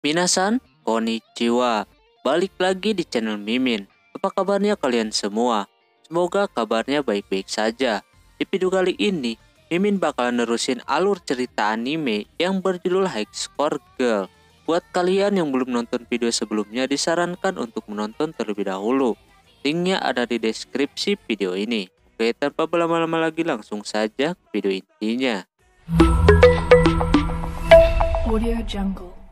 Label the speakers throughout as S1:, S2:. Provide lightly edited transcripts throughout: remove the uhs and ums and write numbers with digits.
S1: Minasan, konnichiwa. Balik lagi di channel Mimin. Apa kabarnya kalian semua? Semoga kabarnya baik-baik saja. Di video kali ini, Mimin bakalan nerusin alur cerita anime yang berjudul High Score Girl. Buat kalian yang belum nonton video sebelumnya, disarankan untuk menonton terlebih dahulu. Linknya ada di deskripsi video ini. Oke, tanpa berlama-lama lagi langsung saja ke video intinya.
S2: Audio Jungle.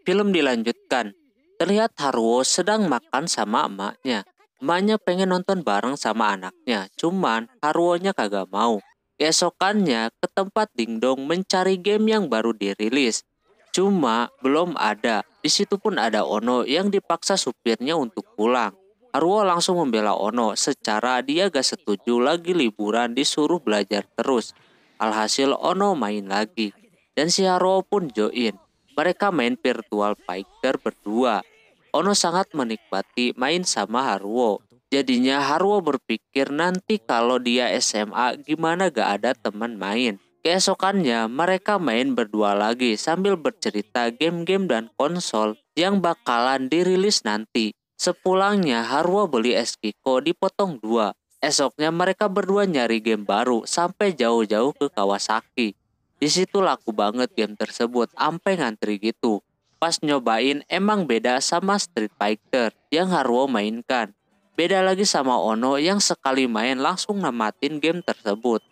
S1: Film dilanjutkan. Terlihat Haruo sedang makan sama emaknya. Emaknya pengen nonton bareng sama anaknya, cuman Haruonya kagak mau. Keesokannya ke tempat dingdong mencari game yang baru dirilis. Cuma belum ada. Di situ pun ada Ono yang dipaksa supirnya untuk pulang. Haruo langsung membela Ono secara dia gak setuju lagi liburan disuruh belajar terus. Alhasil Ono main lagi. Dan si Haruo pun join. Mereka main virtual fighter berdua. Ono sangat menikmati main sama Haruo. Jadinya Haruo berpikir nanti kalau dia SMA gimana gak ada teman main. Keesokannya mereka main berdua lagi sambil bercerita game-game dan konsol yang bakalan dirilis nanti. Sepulangnya Haruo beli es Kiko dipotong 2. Esoknya mereka berdua nyari game baru sampai jauh-jauh ke Kawasaki. Di situ laku banget game tersebut, ampe ngantri gitu. Pas nyobain emang beda sama Street Fighter yang Haruo mainkan. Beda lagi sama Ono yang sekali main langsung namatin game tersebut.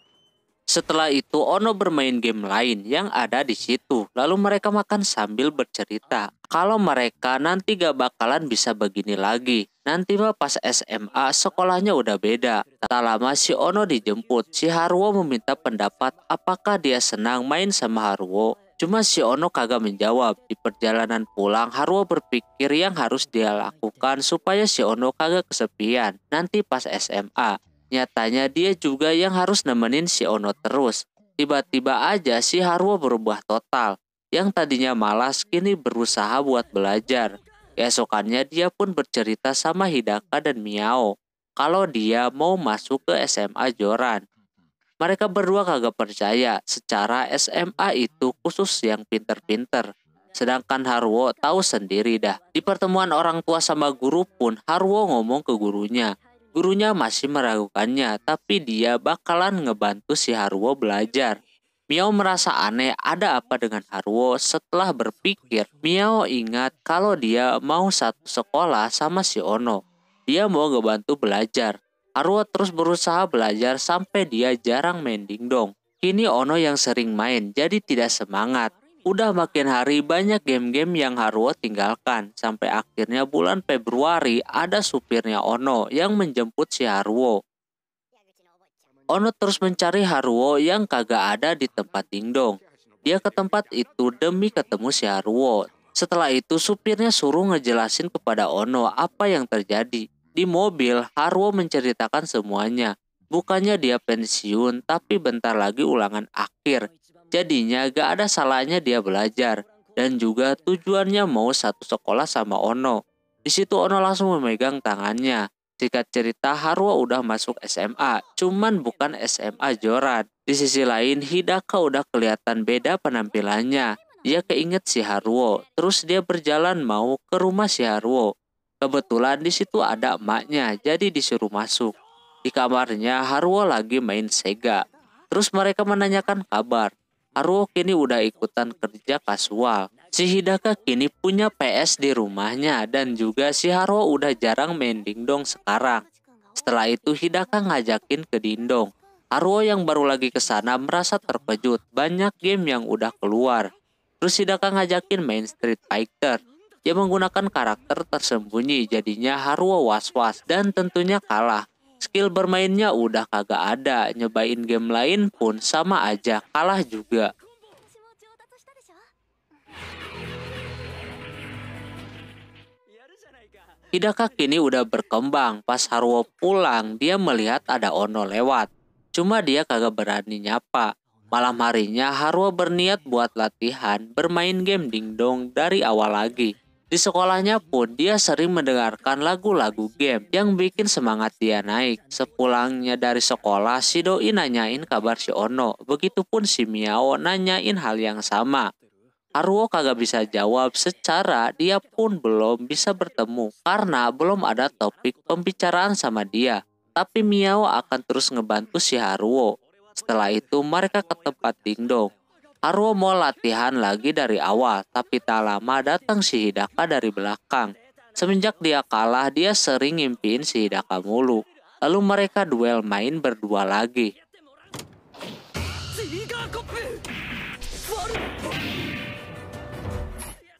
S1: Setelah itu Ono bermain game lain yang ada di situ. Lalu mereka makan sambil bercerita. Kalau mereka nanti gak bakalan bisa begini lagi. Nanti mah pas SMA sekolahnya udah beda. Tak lama si Ono dijemput. Si Haruo meminta pendapat apakah dia senang main sama Haruo. Cuma si Ono kagak menjawab. Di perjalanan pulang Haruo berpikir yang harus dia lakukan supaya si Ono kagak kesepian nanti pas SMA. Nyatanya dia juga yang harus nemenin si Ono terus. Tiba-tiba aja si Haruo berubah total. Yang tadinya malas kini berusaha buat belajar. Keesokannya dia pun bercerita sama Hidaka dan Miao kalau dia mau masuk ke SMA Joran. Mereka berdua kagak percaya secara SMA itu khusus yang pinter-pinter. Sedangkan Haruo tahu sendiri dah. Di pertemuan orang tua sama guru pun Haruo ngomong ke gurunya. Gurunya masih meragukannya, tapi dia bakalan ngebantu si Haruo belajar. Miao merasa aneh ada apa dengan Haruo. Setelah berpikir, Miao ingat kalau dia mau satu sekolah sama si Ono. Dia mau ngebantu belajar. Haruo terus berusaha belajar sampai dia jarang main dingdong. Kini Ono yang sering main jadi tidak semangat. Udah makin hari banyak game-game yang Haruo tinggalkan. Sampai akhirnya bulan Februari ada supirnya Ono yang menjemput si Haruo. Ono terus mencari Haruo yang kagak ada di tempat dingdong. Dia ke tempat itu demi ketemu si Haruo. Setelah itu supirnya suruh ngejelasin kepada Ono apa yang terjadi. Di mobil Haruo menceritakan semuanya. Bukannya dia pensiun tapi bentar lagi ulangan akhir. Jadinya gak ada salahnya dia belajar. Dan juga tujuannya mau satu sekolah sama Ono. Di situ Ono langsung memegang tangannya. Singkat cerita Haruo udah masuk SMA. Cuman bukan SMA Joran. Di sisi lain Hidaka udah kelihatan beda penampilannya. Dia keinget si Haruo. Terus dia berjalan mau ke rumah si Haruo. Kebetulan di situ ada emaknya. Jadi disuruh masuk. Di kamarnya Haruo lagi main Sega. Terus mereka menanyakan kabar. Haruo kini udah ikutan kerja kasual. Si Hidaka kini punya PS di rumahnya dan juga si Haruo udah jarang main dingdong sekarang. Setelah itu Hidaka ngajakin ke dingdong. Haruo yang baru lagi ke sana merasa terkejut, banyak game yang udah keluar. Terus Hidaka ngajakin main Street Fighter. Dia menggunakan karakter tersembunyi, jadinya Haruo was-was dan tentunya kalah. Skill bermainnya udah kagak ada, nyobain game lain pun sama aja, kalah juga. Hidaka kini udah berkembang, pas Haruo pulang dia melihat ada Ono lewat. Cuma dia kagak berani nyapa. Malam harinya Haruo berniat buat latihan bermain game dingdong dari awal lagi. Di sekolahnya pun dia sering mendengarkan lagu-lagu game yang bikin semangat dia naik. Sepulangnya dari sekolah si Doi nanyain kabar si Ono. Begitupun si Miao nanyain hal yang sama. Haruo kagak bisa jawab secara dia pun belum bisa bertemu karena belum ada topik pembicaraan sama dia. Tapi Miao akan terus ngebantu si Haruo. Setelah itu mereka ke tempat dingdong. Haruo mau latihan lagi dari awal, tapi tak lama datang si Hidaka dari belakang. Semenjak dia kalah, dia sering ngimpiin si Hidaka mulu. Lalu mereka duel main berdua lagi.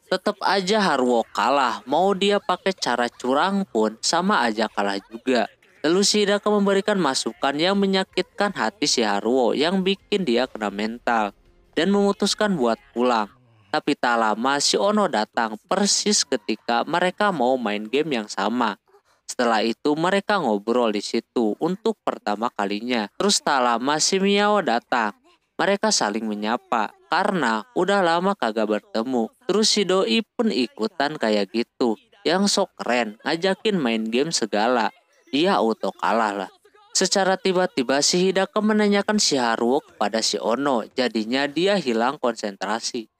S1: Tetap aja Haruo kalah, mau dia pakai cara curang pun sama aja kalah juga. Lalu si Hidaka memberikan masukan yang menyakitkan hati si Haruo yang bikin dia kena mental dan memutuskan buat pulang. Tapi tak lama si Ono datang persis ketika mereka mau main game yang sama. Setelah itu mereka ngobrol di situ untuk pertama kalinya. Terus tak lama si Miao datang. Mereka saling menyapa karena udah lama kagak bertemu. Terus si Doi pun ikutan kayak gitu. Yang sok keren ngajakin main game segala. Dia auto kalah lah. Secara tiba-tiba si Hidaka menanyakan si Haruo kepada si Ono. Jadinya dia hilang konsentrasi.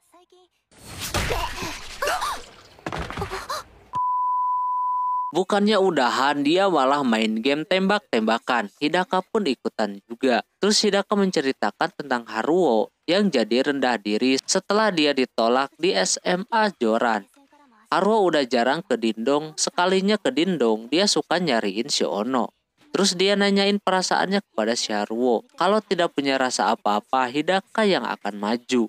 S1: Bukannya udahan, dia malah main game tembak-tembakan. Hidaka pun ikutan juga. Terus Hidaka menceritakan tentang Haruo yang jadi rendah diri setelah dia ditolak di SMA Joran. Haruo udah jarang ke dindong, sekalinya ke dindong dia suka nyariin si Ono. Terus dia nanyain perasaannya kepada si Haruo. Kalau tidak punya rasa apa-apa, Hidaka yang akan maju.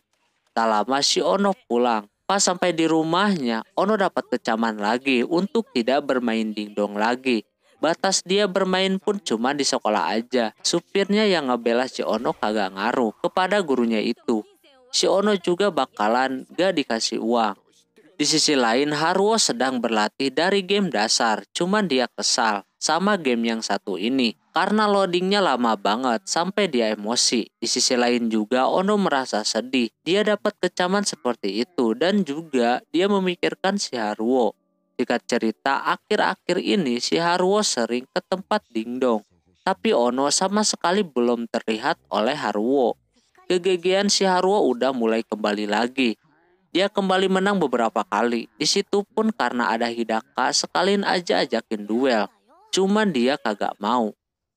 S1: Tak lama si Ono pulang. Pas sampai di rumahnya, Ono dapat kecaman lagi untuk tidak bermain dingdong lagi. Batas dia bermain pun cuma di sekolah aja. Supirnya yang ngebela si Ono kagak ngaruh kepada gurunya itu. Si Ono juga bakalan gak dikasih uang. Di sisi lain, Haruo sedang berlatih dari game dasar, cuman dia kesal sama game yang satu ini karena loadingnya lama banget sampai dia emosi. Di sisi lain juga Ono merasa sedih, dia dapat kecaman seperti itu dan juga dia memikirkan si Haruo. Singkat cerita, akhir-akhir ini si Haruo sering ke tempat dingdong, tapi Ono sama sekali belum terlihat oleh Haruo. Kegegian si Haruo udah mulai kembali lagi. Dia kembali menang beberapa kali. Di situ pun karena ada Hidaka sekalian aja ajakin duel. Cuman dia kagak mau.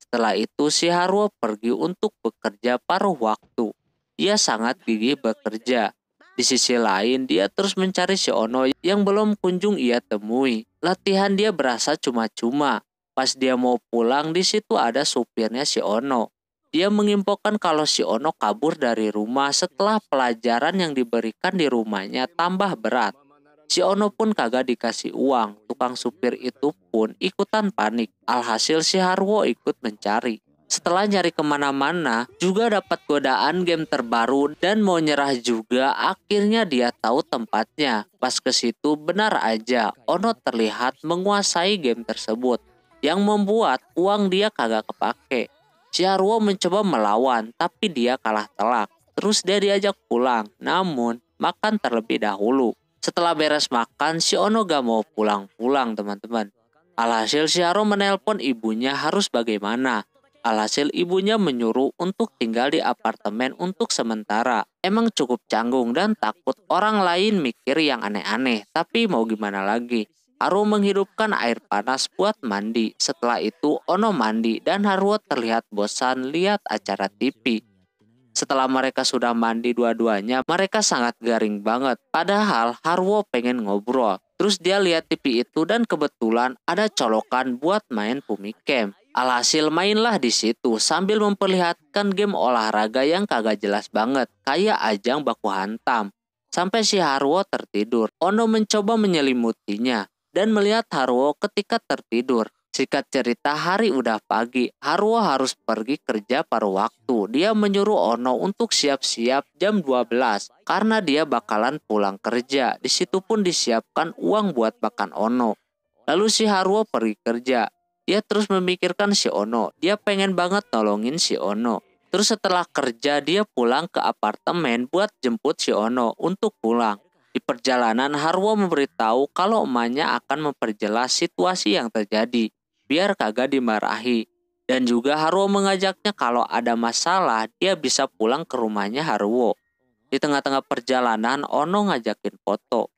S1: Setelah itu si Haruo pergi untuk bekerja paruh waktu. Dia sangat gigih bekerja. Di sisi lain dia terus mencari si Ono yang belum kunjung ia temui. Latihan dia berasa cuma-cuma. Pas dia mau pulang di situ ada supirnya si Ono. Dia menginfokan kalau si Ono kabur dari rumah setelah pelajaran yang diberikan di rumahnya tambah berat. Si Ono pun kagak dikasih uang. Tukang supir itu pun ikutan panik. Alhasil si Haruo ikut mencari. Setelah nyari kemana-mana, juga dapat godaan game terbaru dan mau nyerah juga. Akhirnya dia tahu tempatnya. Pas ke situ benar aja Ono terlihat menguasai game tersebut, yang membuat uang dia kagak kepake. Si Haruo mencoba melawan, tapi dia kalah telak. Terus dia diajak pulang, namun makan terlebih dahulu. Setelah beres makan, si Ono gak mau pulang-pulang teman-teman. Alhasil si Haruo menelpon ibunya harus bagaimana. Alhasil ibunya menyuruh untuk tinggal di apartemen untuk sementara. Emang cukup canggung dan takut orang lain mikir yang aneh-aneh, tapi mau gimana lagi. Haruo menghidupkan air panas buat mandi. Setelah itu Ono mandi dan Haruo terlihat bosan lihat acara TV. Setelah mereka sudah mandi dua-duanya, mereka sangat garing banget. Padahal Haruo pengen ngobrol. Terus dia lihat TV itu dan kebetulan ada colokan buat main Pumicam. Alhasil mainlah di situ sambil memperlihatkan game olahraga yang kagak jelas banget, kayak ajang baku hantam. Sampai si Haruo tertidur. Ono mencoba menyelimutinya dan melihat Haruo ketika tertidur. Singkat cerita, hari udah pagi. Haruo harus pergi kerja paruh waktu. Dia menyuruh Ono untuk siap-siap jam 12 karena dia bakalan pulang kerja. Di situ pun disiapkan uang buat makan Ono. Lalu si Haruo pergi kerja. Dia terus memikirkan si Ono. Dia pengen banget nolongin si Ono. Terus setelah kerja dia pulang ke apartemen buat jemput si Ono untuk pulang. Di perjalanan Haruo memberitahu kalau emaknya akan memperjelas situasi yang terjadi biar kagak dimarahi. Dan juga Haruo mengajaknya kalau ada masalah dia bisa pulang ke rumahnya Haruo. Di tengah-tengah perjalanan Ono ngajakin foto.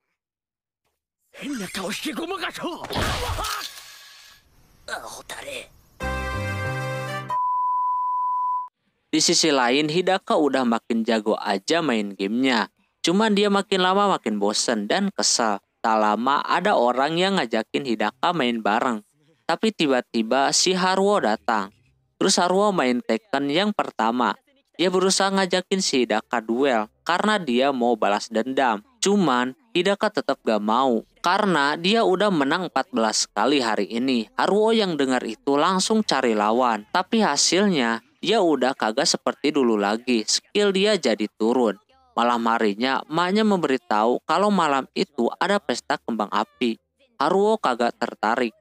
S1: Di sisi lain Hidaka udah makin jago aja main gamenya. Cuman dia makin lama makin bosen dan kesal. Tak lama ada orang yang ngajakin Hidaka main bareng. Tapi tiba-tiba si Haruo datang. Terus Haruo main Tekken yang pertama. Dia berusaha ngajakin si Hidaka duel karena dia mau balas dendam. Cuman Hidaka tetap gak mau karena dia udah menang 14 kali hari ini. Haruo yang dengar itu langsung cari lawan. Tapi hasilnya dia udah kagak seperti dulu lagi. Skill dia jadi turun. Malam harinya emaknya memberitahu kalau malam itu ada pesta kembang api. Haruo kagak tertarik.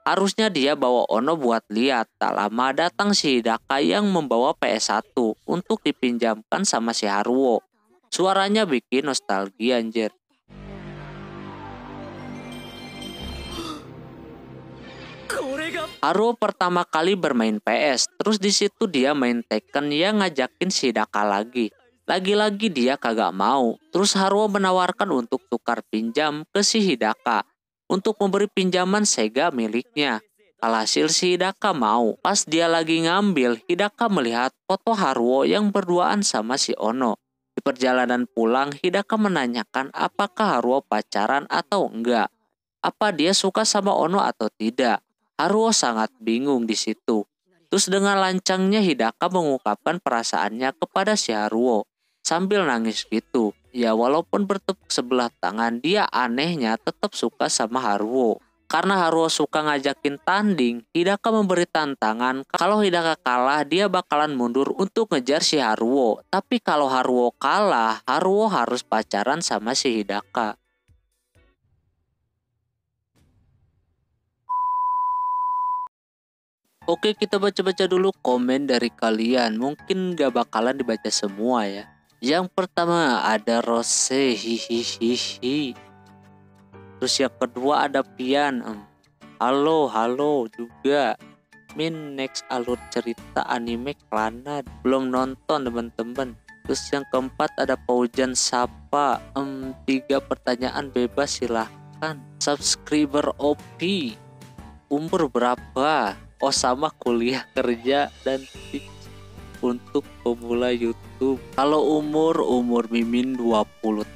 S1: Harusnya dia bawa Ono buat lihat. Tak lama datang si Hidaka yang membawa PS1 untuk dipinjamkan sama si Haruo. Suaranya bikin nostalgia anjir. Haruo pertama kali bermain PS, terus di situ dia main Tekken yang ngajakin si Hidaka lagi. Lagi-lagi dia kagak mau. Terus Haruo menawarkan untuk tukar pinjam ke si Hidaka untuk memberi pinjaman Sega miliknya. Alhasil si Hidaka mau. Pas dia lagi ngambil, Hidaka melihat foto Haruo yang berduaan sama si Ono. Di perjalanan pulang, Hidaka menanyakan apakah Haruo pacaran atau enggak. Apa dia suka sama Ono atau tidak. Haruo sangat bingung di situ. Terus dengan lancangnya Hidaka mengungkapkan perasaannya kepada si Haruo sambil nangis gitu. Ya walaupun bertepuk sebelah tangan, dia anehnya tetap suka sama Haruo. Karena Haruo suka ngajakin tanding, Hidaka memberi tantangan kalau Hidaka kalah dia bakalan mundur untuk ngejar si Haruo. Tapi kalau Haruo kalah, Haruo harus pacaran sama si Hidaka. Oke, kita baca-baca dulu komen dari kalian. Mungkin gak bakalan dibaca semua ya. Yang pertama ada Rose, hihihihi. Terus yang kedua ada Pian. Halo juga. Min, next alur cerita anime Clannad. Belum nonton teman-teman. Terus yang keempat ada Paujan Sapa. 3 pertanyaan bebas silahkan. Subscriber OP. Umur berapa? Oh, sama kuliah, kerja, dan tips untuk pemula YouTube. Kalau umur Mimin 20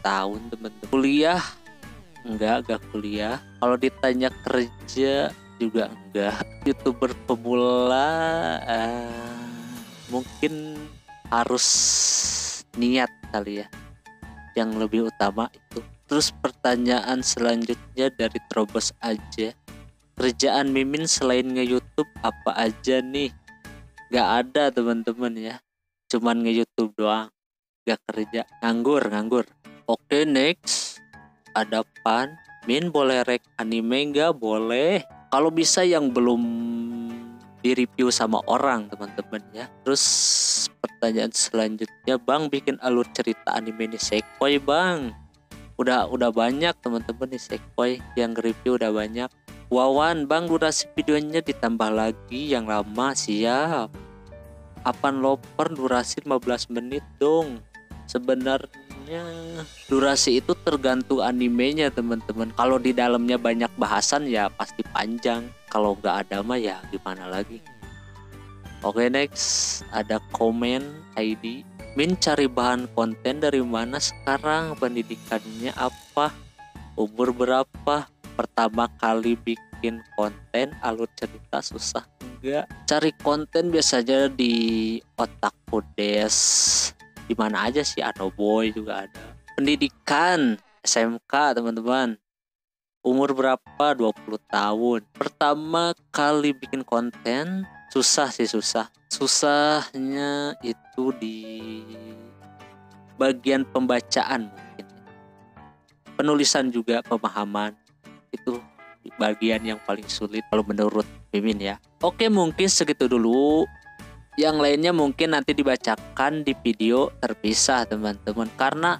S1: tahun teman-teman. Kuliah enggak kuliah. Kalau ditanya kerja juga enggak. YouTuber pemula mungkin harus niat kali ya. Yang lebih utama itu. Terus pertanyaan selanjutnya dari Terobos aja. Kerjaan Mimin selain nge-YouTube apa aja nih? Gak ada teman-teman ya. Cuman nge-YouTube doang. Gak kerja. Nganggur. Oke, next. Ada Pan. Min boleh rek anime gak? Boleh. Kalau bisa yang belum di-review sama orang teman-teman ya. Terus pertanyaan selanjutnya. Bang bikin alur cerita anime nih Sekoi bang. Udah banyak teman-teman nih Sekoi. Yang review udah banyak. Wawan, bang durasi videonya ditambah lagi yang lama, siap. Apan loper durasi 15 menit dong. Sebenarnya durasi itu tergantung animenya teman-teman. Kalau di dalamnya banyak bahasan ya pasti panjang. Kalau nggak ada mah ya gimana lagi. Oke, next ada komen ID. Min cari bahan konten dari mana sekarang? Pendidikannya apa? Umur berapa? Pertama kali bikin konten alur cerita susah enggak? Cari konten biasanya di Otaku Des. Di mana aja sih, Anoboy juga ada. Pendidikan SMK teman-teman. Umur berapa? 20 tahun. Pertama kali bikin konten susah. Susahnya itu di bagian pembacaan mungkin. Penulisan juga, pemahaman. Itu bagian yang paling sulit kalau menurut Mimin ya. Oke, mungkin segitu dulu. Yang lainnya mungkin nanti dibacakan di video terpisah teman-teman. Karena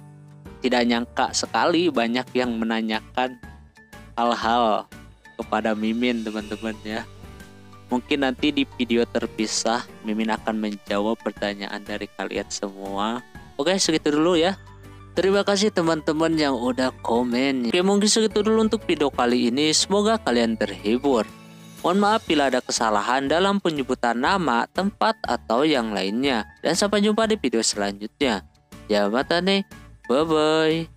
S1: tidak nyangka sekali banyak yang menanyakan hal-hal kepada Mimin teman-teman ya. Mungkin nanti di video terpisah Mimin akan menjawab pertanyaan dari kalian semua. Oke, segitu dulu ya. Terima kasih teman-teman yang udah komen. Oke, mungkin segitu dulu untuk video kali ini. Semoga kalian terhibur. Mohon maaf bila ada kesalahan dalam penyebutan nama, tempat, atau yang lainnya. Dan sampai jumpa di video selanjutnya. Ya mata nih. Bye-bye.